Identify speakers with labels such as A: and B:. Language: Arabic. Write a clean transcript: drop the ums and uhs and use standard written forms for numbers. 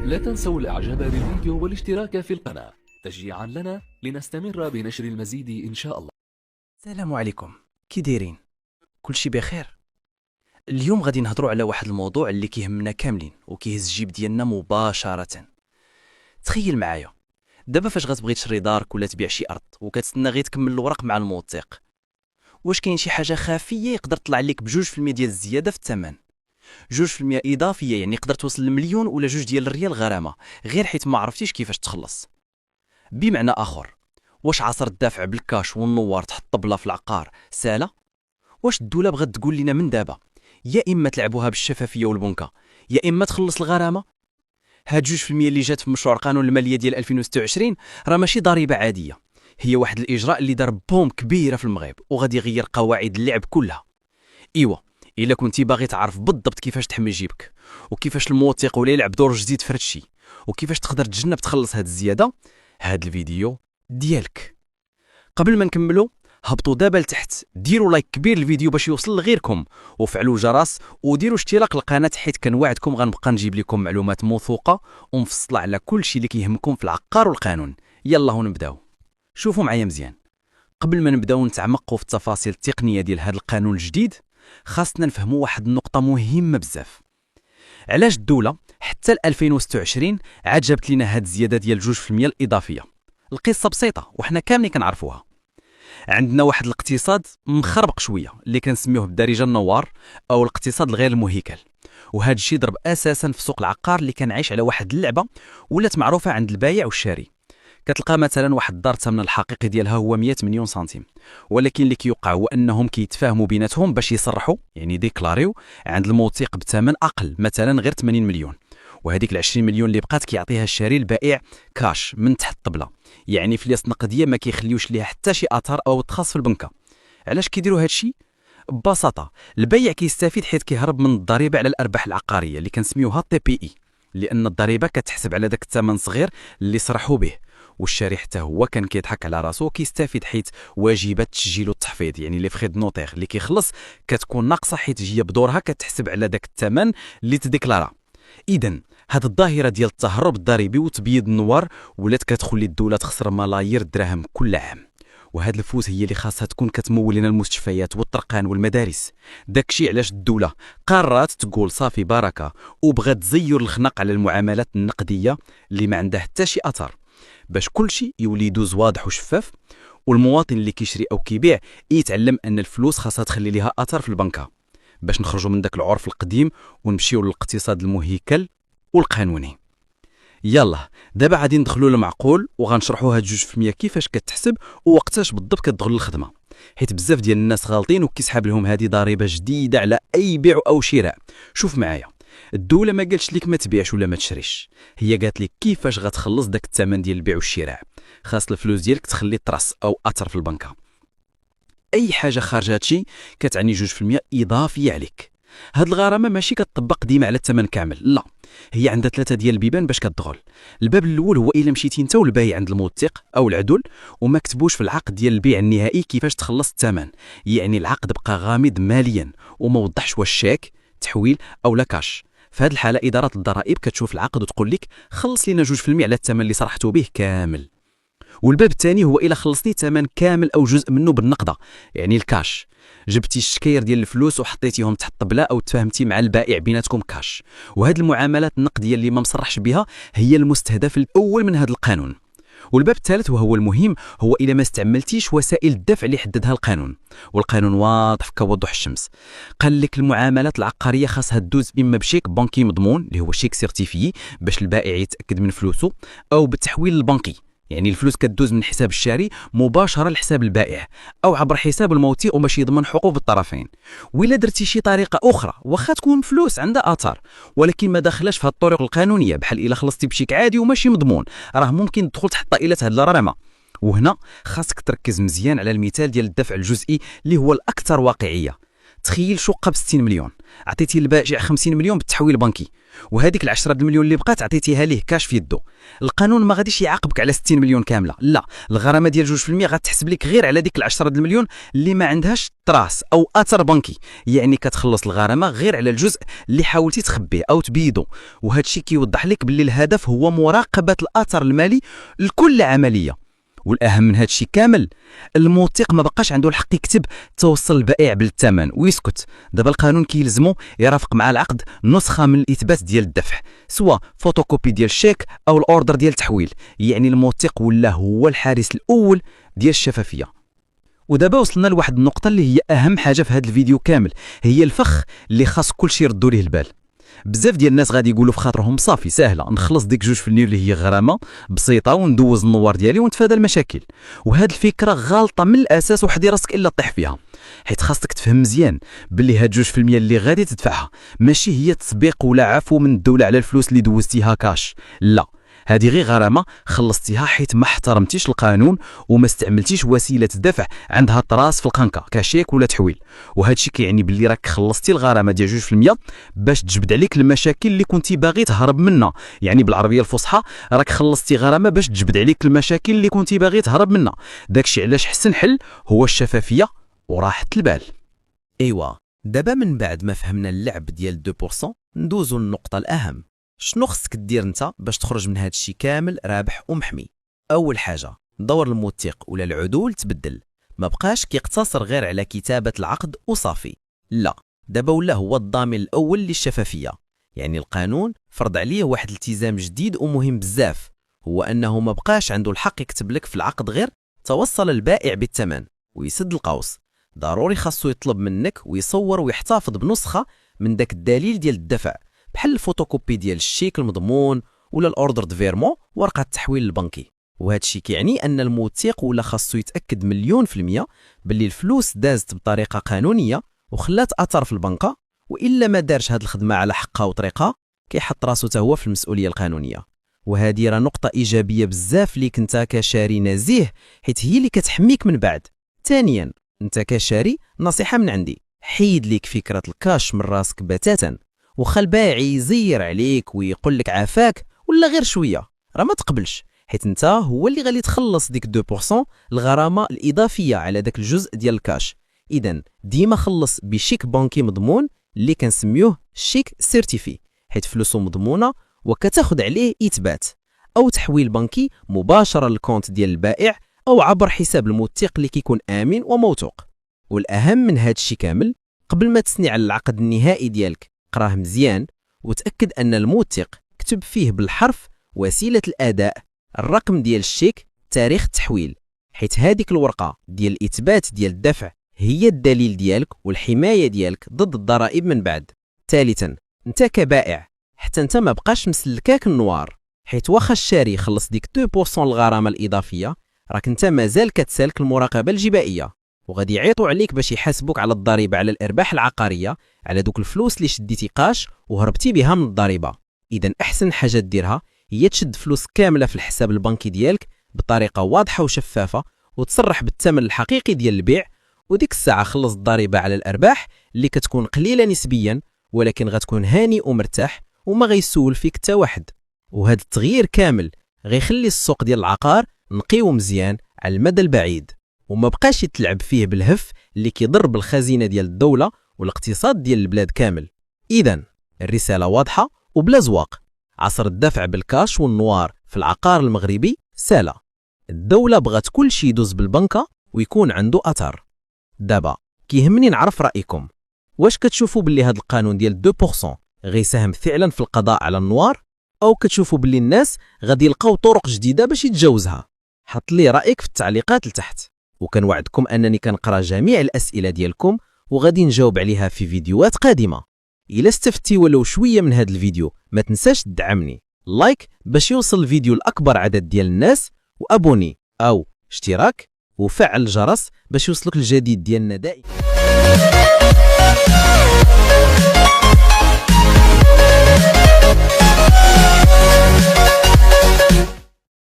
A: لا تنسوا الاعجاب بالفيديو والاشتراك في القناة تشجيعا لنا لنستمر بنشر المزيد ان شاء الله.
B: السلام عليكم، كي دايرين؟ كلشي بخير؟ اليوم غادي نهضروا على واحد الموضوع اللي كيهمنا كاملين وكيهز الجيب ديالنا مباشرة. تخيل معايا دابا فاش غتبغي تشري دارك ولا تبيع شي ارض وكتسنى غير تكمل الورق مع الموثق، واش كاين شي حاجه خفيه يقدر طلع لك ب2% ديال الزياده في الثمن؟ 2% اضافيه، يعني يقدر توصل لمليون ولا 2 ديال الريال غرامه غير حيت ما عرفتيش كيفاش تخلص. بمعنى اخر، واش عصر الدفع بالكاش والنوار تحط طبله في العقار ساله؟ واش الدوله بغات تقول لنا من دابا يا اما تلعبوها بالشفافيه والبنكه يا اما تخلص الغرامه؟ هاد 2% اللي جات في مشروع القانون الماليه ديال 2026 راه ماشي ضريبه عاديه، هي واحد الاجراء اللي دار بوم كبيره في المغرب وغادي يغير قواعد اللعب كلها. ايوا، الا كنتي باغي تعرف بالضبط كيفاش تحمي جيبك وكيفاش الموثق ولا يلعب دور جديد في هادشي وكيفاش تقدر تجنب تخلص هاد الزياده، هاد الفيديو ديالك. قبل ما نكملوا هبطوا دابا لتحت، ديروا لايك كبير للفيديو باش يوصل لغيركم، وفعلوا الجرس وديروا اشتراك للقناه حيت كنوعدكم غنبقى نجيب لكم معلومات موثوقه ومفصله على كل شيء اللي كيهمكم في العقار والقانون. يلا نبداو. شوفوا معايا مزيان، قبل ما نبداو نتعمقوا في التفاصيل التقنيه ديال هذا القانون الجديد خاصنا نفهموا واحد النقطه مهمه بزاف. علاش الدوله حتى ل 2026 عاد جابت لنا هاد الزياده ديال 2% الاضافيه؟ القصه بسيطه وحنا كاملين كنعرفوها. عندنا واحد الاقتصاد مخربق شويه اللي كنسميوه بالدارجه النوار او الاقتصاد الغير المهيكل، وهذا الشيء ضرب اساسا في سوق العقار اللي كنعيش على واحد اللعبه ولات معروفه عند البايع والشاري. كتلقى مثلا واحد الدار الثمن الحقيقي ديالها هو 100 مليون سنتيم، ولكن اللي كيوقع هو انهم كيتفاهموا بيناتهم باش يصرحوا يعني ديكلاريو عند الموثق بثمن اقل، مثلا غير 80 مليون، وهذيك ال 20 مليون اللي بقات كيعطيها الشاري البائع كاش من تحت الطبله، يعني فلوس نقديه ما كيخليوش ليها حتى شي اثر او تخص في البنكه. علاش كيديروا هذا الشيء؟ ببساطه البيع كيستفيد حيت كيهرب من الضريبه على الارباح العقاريه اللي كنسميوها تي بي اي، لان الضريبه كتحسب على داك الثمن صغير اللي صرحوا به، والشاري حتى هو كان كيضحك على راسو كيستفيد حيت واجبات التسجيل والتحفيظ يعني لي فخي دو نوتير اللي كيخلص كتكون ناقصه حيت هي بدورها كتحسب على داك الثمن اللي تديكلارا. اذا هاد الظاهره ديال التهرب الضريبي وتبييض النوار ولات كتخلي الدوله تخسر ملايير الدراهم كل عام، وهاد الفلوس هي اللي خاصها تكون كتمول لنا المستشفيات والطرقان والمدارس. داكشي علاش الدوله قررت تقول صافي بركه وبغات تزير الخنق على المعاملات النقديه اللي ما عندها حتى شي اثر، باش كل شيء يولي يدوز واضح وشفاف، والمواطن اللي كيشري او كيبيع يتعلم ان الفلوس خاصها تخلي ليها اثر في البنكه، باش نخرجوا من داك العرف القديم ونمشيو للاقتصاد المهيكل والقانوني. يلا دابا غادي ندخلوا للمعقول وغنشرحوا هاد 2% كيفاش كتحسب ووقتاش بالضبط كتدخل للخدمه، حيت بزاف ديال الناس غالطين وكيسحاب لهم هذه ضريبه جديده على اي بيع او شراء. شوف معايا، الدوله ما قالتش لك ما تبيعش ولا ما تشريش، هي قالت لك كيفاش غتخلص داك الثمن ديال البيع والشراء. خاص الفلوس ديالك تخلي تراس او اثر في البنكه. اي حاجه خارج هادشي كتعني 2% اضافيه عليك. هاد الغرامه ماشي كتطبق ديما على الثمن كامل، لا، هي عندها 3 ديال البيبان باش كتدخل. الباب الاول هو الا مشيتي انت والبايع عند الموثق او العدول وما كتبوش في العقد ديال البيع النهائي كيفاش تخلص الثمن، يعني العقد بقى غامض ماليا وما وضحش واش شيك تحويل او لا كاش. في هذه الحاله اداره الضرائب كتشوف العقد وتقول لك خلص لينا 2% على الثمن اللي صرحتو به كامل. والباب الثاني هو الا خلصتي ثمن كامل او جزء منه بالنقده، يعني الكاش، جبتي الشكاير ديال الفلوس وحطيتيهم تحت الطبله او تفاهمتي مع البائع بيناتكم كاش. وهذه المعاملات النقديه اللي ما مصرحش بها هي المستهدف الاول من هذا القانون. والباب الثالث وهو المهم هو الا ما استعملتيش وسائل الدفع اللي حددها القانون، والقانون واضح كوضوح الشمس. قال لك المعاملات العقاريه خاصها تدوز اما بشيك بنكي مضمون اللي هو شيك سيرتيفيي باش البائع يتاكد من فلوسه، او بالتحويل البنكي يعني الفلوس كتدوز من حساب الشاري مباشره لحساب البائع، او عبر حساب الموثق باش يضمن حقوق الطرفين. وإلا درتي شي طريقه اخرى واخا تكون فلوس عندها اثر ولكن ما داخلاش في هذه الطرق القانونيه، بحال الا خلصتي بشيك عادي وماشي مضمون، راه ممكن تدخل تحت طائله هذه الغرامه. وهنا خاصك تركز مزيان على المثال ديال الدفع الجزئي اللي هو الاكثر واقعيه. تخيل شقة ب60 مليون، عطيتي للبائع 50 مليون بالتحويل البنكي، وهذيك ال10 المليون اللي بقات عطيتيها ليه كاش في يده. القانون ما غاديش يعاقبك على 60 مليون كامله، لا، الغرامه ديال 2% غتحسب لك غير على ديك ال10 المليون اللي ما عندهاش تراس او اثر بنكي، يعني كتخلص الغرامه غير على الجزء اللي حاولتي تخبيه او تبيدو. وهذا الشيء كيوضح لك باللي الهدف هو مراقبه الاثر المالي لكل عمليه. والاهم من هذا الشيء كامل، الموثق ما بقاش عنده الحق يكتب توصل البائع بالثمن ويسكت. دابا القانون كيلزمو يرافق مع العقد نسخه من الاثبات ديال الدفع، سواء فوتوكوبي ديال الشيك او الاوردر ديال التحويل. يعني الموثق ولا هو الحارس الاول ديال الشفافيه. ودابا وصلنا لواحد النقطه اللي هي اهم حاجه في هذا الفيديو كامل، هي الفخ اللي خاص كلشي يردوا ليه البال. بزاف ديال الناس غادي يقولوا في خاطرهم صافي ساهله نخلص ديك 2% اللي هي غرامه بسيطه وندوز النوار ديالي ونتفادى المشاكل. وهاد الفكره غالطه من الاساس، وحدي راسك الا طيح فيها، حيت خاصك تفهم مزيان باللي هاد 2% اللي غادي تدفعها ماشي هي تسبيق ولا عفو من الدوله على الفلوس اللي دوزتيها كاش، لا، هذه غير غرامه خلصتيها حيت ما احترمتيش القانون وما استعملتيش وسيله دفع عندها طراس في القنكه كشيك ولا تحويل. وهذا الشيء كيعني باللي راك خلصتي الغرامه ديال 2% باش تجبد عليك المشاكل اللي كنتي باغي تهرب منها. يعني بالعربيه الفصحى راك خلصتي غرامه باش تجبد عليك المشاكل اللي كنتي باغي تهرب منها. داكشي علاش حسن حل هو الشفافيه وراحه البال.
C: ايوا، دابا من بعد ما فهمنا اللعب ديال 2% ندوزو للنقطه الاهم. شنو خصك دير انت باش تخرج من هذا الشيء كامل رابح ومحمي؟ اول حاجه، دور الموثق ولا العدول تبدل، ما بقاش كيقتصر غير على كتابه العقد وصافي، لا، دابا ولا هو الضامن الاول للشفافيه. يعني القانون فرض عليه واحد الالتزام جديد ومهم بزاف، هو انه ما بقاش عنده الحق يكتب لك في العقد غير توصل البائع بالثمن ويسد القوس. ضروري خاصو يطلب منك ويصور ويحتفظ بنسخه من داك الدليل ديال الدفع، بحال الفوتوكوبي ديال الشيك المضمون ولا الاوردر دو فيرمون ورقه التحويل البنكي. وهذا الشيء كيعني ان الموثق ولا خاصو يتاكد 100% باللي الفلوس دازت بطريقه قانونيه وخلات اثر في البنكه، والا ما دارش هذه الخدمه على حقها وطريقها كيحط راسو حتى هو في المسؤوليه القانونيه. وهذه راه نقطه ايجابيه بزاف ليك انت كشاري نزيه، حيت هي اللي كتحميك من بعد. ثانيا، انت كشاري نصيحه من عندي، حيد ليك فكره الكاش من راسك بتاتا، وخا البائع يزير عليك ويقول لك عافاك ولا غير شويه، راه ما تقبلش، حيت انت هو اللي غادي تخلص ديك 2% الغرامه الاضافيه على داك الجزء ديال الكاش. اذا ديما خلص بشيك بنكي مضمون اللي كنسميوه شيك سيرتيفي، حيت فلوسه مضمونه وكتاخذ عليه اثبات، او تحويل بنكي مباشره للكونت ديال البائع او عبر حساب الموثق اللي كيكون امن وموثوق. والاهم من هذا الشيء كامل، قبل ما تسني على العقد النهائي ديالك قراه مزيان وتأكد أن الموثق كتب فيه بالحرف وسيلة الأداء، الرقم ديال الشيك، تاريخ التحويل، حيت هذيك الورقة ديال الإثبات ديال الدفع هي الدليل ديالك والحماية ديالك ضد الضرائب من بعد. ثالثا، انت كبائع حتى انت ما بقاش مسلكاك النوار، حيت واخا الشاري خلص ديك 2% الغرامة الإضافية، راك انت مازال كتسالك المراقبة الجبائية، وغادي يعيطوا عليك باش يحاسبوك على الضريبه على الارباح العقاريه، على دوك الفلوس اللي شديتي قاش وهربتي بها من الضريبه. اذا احسن حاجه ديرها هي تشد فلوس كامله في الحساب البنكي ديالك بطريقه واضحه وشفافه، وتصرح بالثمن الحقيقي ديال البيع، وديك الساعه خلص الضريبه على الارباح اللي كتكون قليله نسبيا، ولكن غتكون هاني ومرتاح وما غيسول فيك حتى واحد. وهذا التغيير كامل غيخلي السوق ديال العقار نقي ومزيان على المدى البعيد، وما بقاش يتلعب فيه بالهف اللي كيضر بالخزينه ديال الدوله والاقتصاد ديال البلاد كامل. اذا الرساله واضحه وبلا زواق، عصر الدفع بالكاش والنوار في العقار المغربي سالا. الدوله بغات كل شيء يدوز بالبنكه ويكون عنده اثر. دابا كيهمني نعرف رايكم، واش كتشوفوا باللي هذا القانون ديال 2% غيساهم فعلا في القضاء على النوار، او كتشوفوا باللي الناس غادي يلقاو طرق جديده باش يتجاوزها؟ حط لي رايك في التعليقات لتحت، وكنوعدكم انني كنقرا جميع الاسئله ديالكم وغادي نجاوب عليها في فيديوهات قادمه. الا استفدتي ولو شويه من هذا الفيديو ما تنساش تدعمني لايك باش يوصل الفيديو لاكبر عدد ديال الناس، وابوني او اشتراك، وفعل الجرس باش يوصلك الجديد ديالنا دائما.